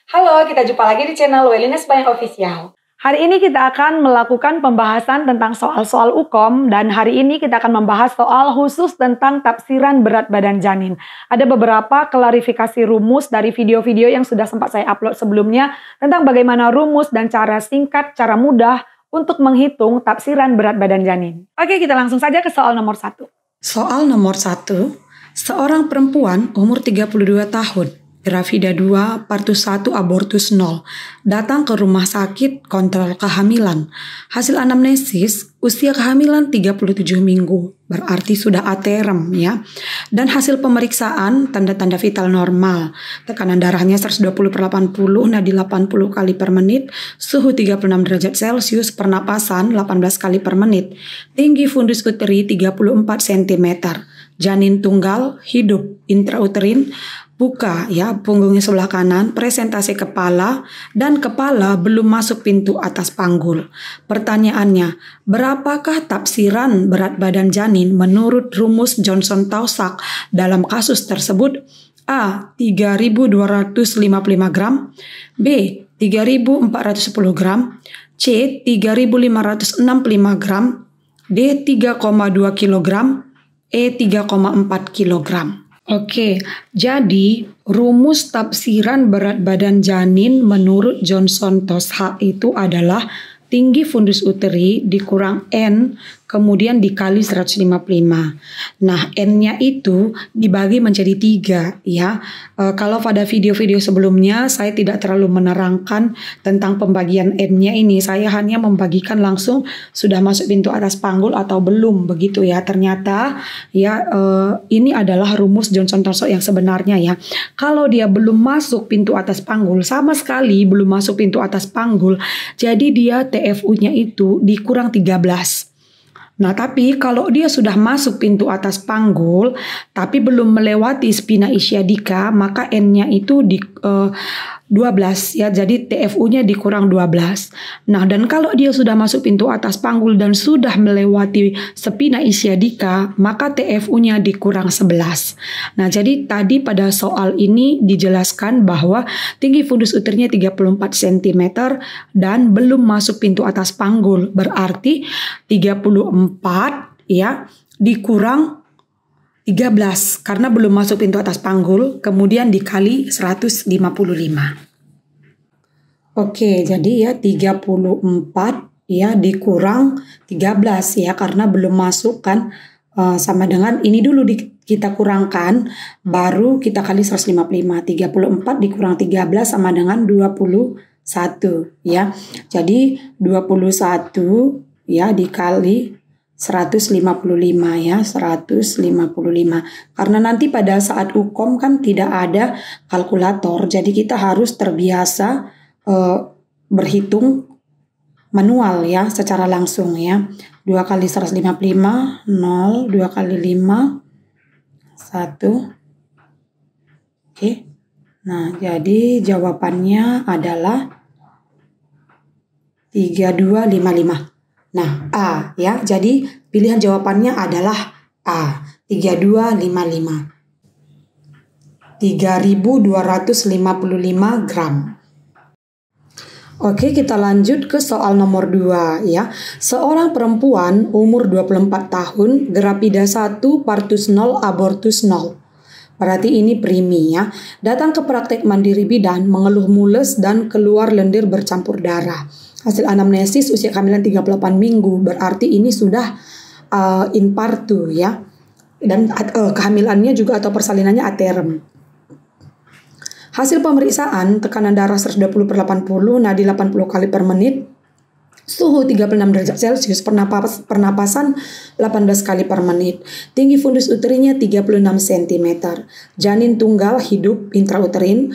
Halo, kita jumpa lagi di channel Wellness by Official. Hari ini kita akan melakukan pembahasan tentang soal-soal UKOM dan hari ini kita akan membahas soal khusus tentang tafsiran berat badan janin. Ada beberapa klarifikasi rumus dari video-video yang sudah sempat saya upload sebelumnya tentang bagaimana rumus dan cara singkat, cara mudah untuk menghitung tafsiran berat badan janin. Oke, kita langsung saja ke soal nomor 1. Soal nomor 1, seorang perempuan umur 32 tahun, gravida 2, partus 1, abortus 0, datang ke rumah sakit kontrol kehamilan. Hasil anamnesis, usia kehamilan 37 minggu, berarti sudah aterem ya. Dan hasil pemeriksaan, tanda-tanda vital normal. Tekanan darahnya 120/80, nadi 80 kali per menit, suhu 36 derajat Celcius, pernapasan 18 kali per menit. Tinggi fundus uteri 34 cm. Janin tunggal, hidup, intrauterin, buka ya, punggungnya sebelah kanan, presentasi kepala, dan kepala belum masuk pintu atas panggul. Pertanyaannya, berapakah tafsiran berat badan janin menurut rumus Johnson-Taussig dalam kasus tersebut? A. 3.255 gram, B. 3.410 gram, C. 3.565 gram, D. 3,2 kilogram, E 3,4 kilogram. Oke, jadi rumus tafsiran berat badan janin menurut Johnson-Taussig itu adalah tinggi fundus uteri dikurang N kemudian dikali 155. Nah, N-nya itu dibagi menjadi 3 ya. Kalau pada video-video sebelumnya saya tidak terlalu menerangkan tentang pembagian N-nya ini. Saya hanya membagikan langsung sudah masuk pintu atas panggul atau belum begitu ya. Ternyata ya ini adalah rumus Johnson-Taussig yang sebenarnya ya. Kalau dia belum masuk pintu atas panggul, sama sekali belum masuk pintu atas panggul, jadi dia TFU-nya itu dikurang 13. Nah, tapi kalau dia sudah masuk pintu atas panggul, tapi belum melewati spina ischiadica, maka N-nya itu di 12 ya, jadi TFU-nya dikurang 12. Nah, dan kalau dia sudah masuk pintu atas panggul dan sudah melewati spina ischiadica, maka TFU-nya dikurang 11. Nah, jadi tadi pada soal ini dijelaskan bahwa tinggi fundus uternya 34 cm dan belum masuk pintu atas panggul, berarti 34 ya dikurang 13 karena belum masuk pintu atas panggul, kemudian dikali 155. Oke, jadi ya 34 ya dikurang 13 ya karena belum masuk kan, sama dengan ini dulu kita kurangkan baru kita kali 155. 34 dikurang 13 sama dengan 21 ya. Jadi 21 ya dikali 155 ya, 155. Karena nanti pada saat UKOM kan tidak ada kalkulator, jadi kita harus terbiasa berhitung manual ya, secara langsung ya. 2 kali 155, 0, 2 kali 5, 1. Oke. Nah, jadi jawabannya adalah 3255. Nah, A ya. Jadi pilihan jawabannya adalah A, 3255. 3.255 gram. Oke, kita lanjut ke soal nomor 2 ya. Seorang perempuan umur 24 tahun, gravida 1, partus 0, abortus 0. Berarti ini primi ya. Datang ke praktek mandiri bidan, mengeluh mules dan keluar lendir bercampur darah. Hasil anamnesis usia kehamilan 38 minggu, berarti ini sudah inpartu ya. Dan kehamilannya juga atau persalinannya aterem. Hasil pemeriksaan tekanan darah 120/80, nadi 80 kali per menit, suhu 36 derajat Celcius, pernapasan 18 kali per menit. Tinggi fundus uterinya 36 cm. Janin tunggal hidup intrauterin.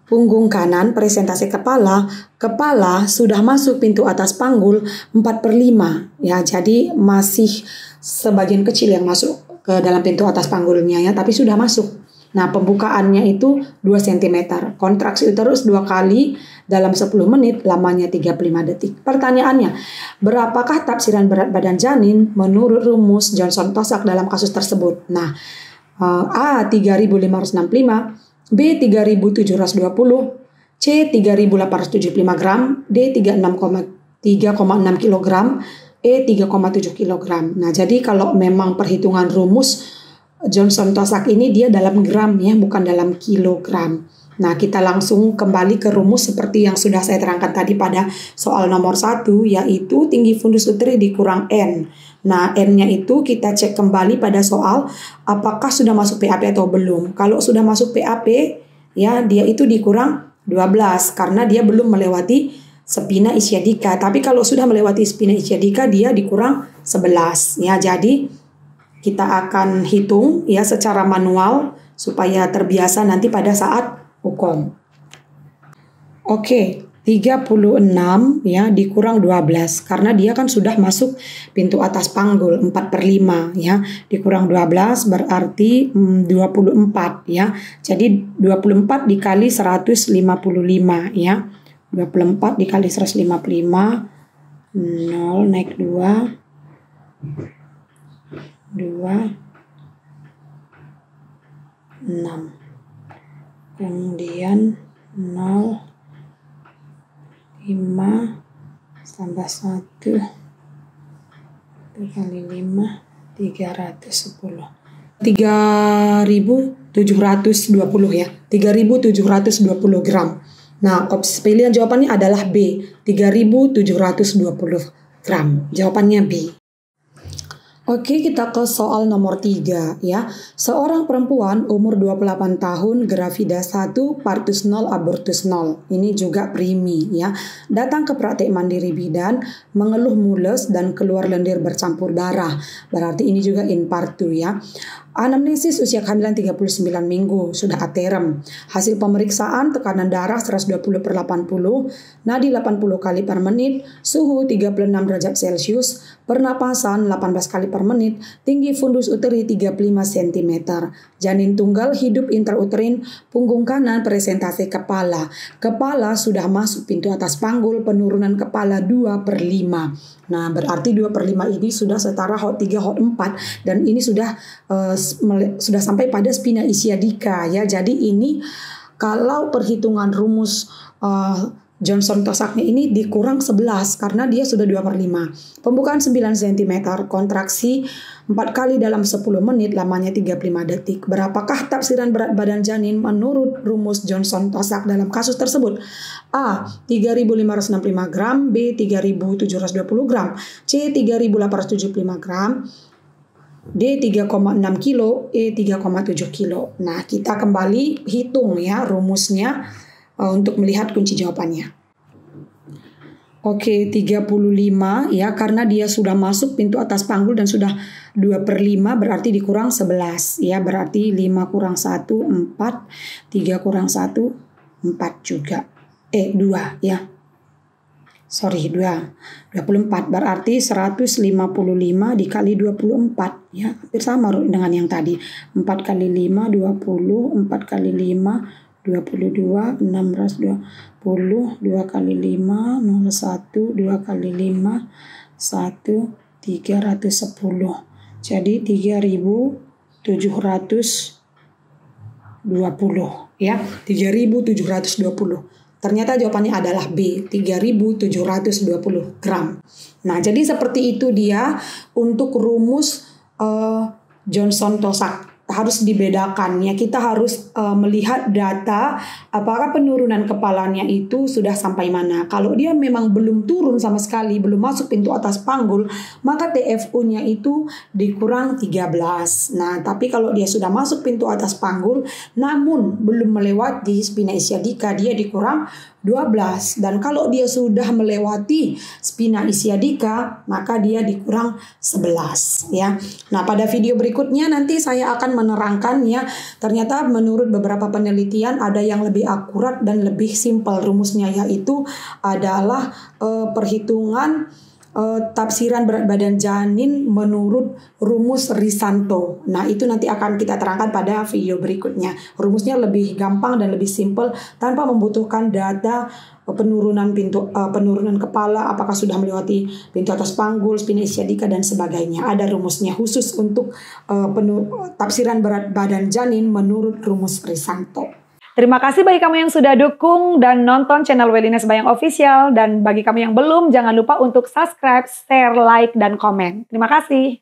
Punggung kanan, presentasi kepala, kepala sudah masuk pintu atas panggul 4/5 ya, jadi masih sebagian kecil yang masuk ke dalam pintu atas panggulnya ya, tapi sudah masuk. Nah, pembukaannya itu 2 cm, kontraksi uterus 2 kali dalam 10 menit, lamanya 35 detik. Pertanyaannya, berapakah tafsiran berat badan janin menurut rumus Johnson-Taussig dalam kasus tersebut? Nah, A 3.565, B 3.720, C 3.875 gram, D 3,6 kg, E 3,7 kg. Nah, jadi kalau memang perhitungan rumus Johnson-Tosak ini dia dalam gram ya, bukan dalam kilogram. Nah, kita langsung kembali ke rumus seperti yang sudah saya terangkan tadi pada soal nomor 1, yaitu tinggi fundus uteri dikurang N. Nah, N-nya itu kita cek kembali pada soal apakah sudah masuk PAP atau belum. Kalau sudah masuk PAP, ya dia itu dikurang 12 karena dia belum melewati spina ischiadica. Tapi kalau sudah melewati spina ischiadica, dia dikurang 11. Ya, jadi kita akan hitung ya secara manual supaya terbiasa nanti pada saat hukum. Oke, 36 ya dikurang 12 karena dia kan sudah masuk pintu atas panggul 4/5 ya, dikurang 12 berarti 24 ya. Jadi 24 dikali 155 ya. 24 dikali 155 0 naik 2 6, kemudian 0 5 tambah 1 kali 5 310 3.720 ya, 3.720 gram. Nah, opsi pilihan jawabannya adalah B, 3.720 gram. Jawabannya B. Oke, kita ke soal nomor 3 ya. Seorang perempuan umur 28 tahun, gravida 1, partus 0, abortus 0. Ini juga primi ya. Datang ke praktek mandiri bidan, mengeluh mules dan keluar lendir bercampur darah. Berarti ini juga infartu ya. Anamnesis usia kehamilan 39 minggu, sudah aterem. Hasil pemeriksaan tekanan darah 120/80, nadi 80 kali per menit, suhu 36 derajat Celcius, pernapasan 18 kali per menit, tinggi fundus uteri 35 cm, janin tunggal hidup intrauterin, punggung kanan presentasi kepala. Kepala sudah masuk pintu atas panggul, penurunan kepala 2/5. Nah, berarti 2/5 ini sudah setara HOT 3, HOT 4 dan ini sudah sampai pada spina ischiadica ya. Jadi ini kalau perhitungan rumus Johnson-Tosaknya ini dikurang 11 karena dia sudah 2/5. Pembukaan 9 cm, kontraksi 4 kali dalam 10 menit, lamanya 35 detik. Berapakah tafsiran berat badan janin menurut rumus Johnson-Tosak dalam kasus tersebut? A. 3.565 gram, B. 3.720 gram, C. 3.875 gram, D 3,6 kilo, E 3,7 kilo. Nah, kita kembali hitung ya rumusnya untuk melihat kunci jawabannya. Oke, 35 ya, karena dia sudah masuk pintu atas panggul dan sudah 2/5 berarti dikurang 11 ya, berarti 5 kurang 1 4, 3 kurang 1 4 juga. 2 ya. Sorry, 24 berarti 155 dikali 24 ya, hampir sama dengan yang tadi. 4 kali 5 20, 4 kali 5 22, 16 20, 2 kali 5 01, 2 kali 5 1, 310. Jadi 3.720 ya, 3.720. Ternyata jawabannya adalah B, 3.720 gram. Nah, jadi seperti itu dia untuk rumus Johnson-Tosak. Harus dibedakan ya, kita harus melihat data apakah penurunan kepalanya itu sudah sampai mana. Kalau dia memang belum turun sama sekali, belum masuk pintu atas panggul, maka TFU-nya itu dikurang 13. Nah, tapi kalau dia sudah masuk pintu atas panggul namun belum melewati spina ischiadica, dia dikurang 12. Dan kalau dia sudah melewati spina ischiadica, maka dia dikurang 11 ya. Nah, pada video berikutnya nanti saya akan menerangkan ya, ternyata menurut beberapa penelitian ada yang lebih akurat dan lebih simpel rumusnya, yaitu adalah perhitungan tafsiran berat badan janin menurut rumus Risanto. Nah, itu nanti akan kita terangkan pada video berikutnya. Rumusnya lebih gampang dan lebih simpel tanpa membutuhkan data penurunan kepala, apakah sudah melewati pintu atas panggul, spina ischiadica dan sebagainya. Ada rumusnya khusus untuk tafsiran berat badan janin menurut rumus Risanto. Terima kasih bagi kamu yang sudah dukung dan nonton channel Wellines Bayang Official. Dan bagi kamu yang belum, jangan lupa untuk subscribe, share, like, dan komen. Terima kasih.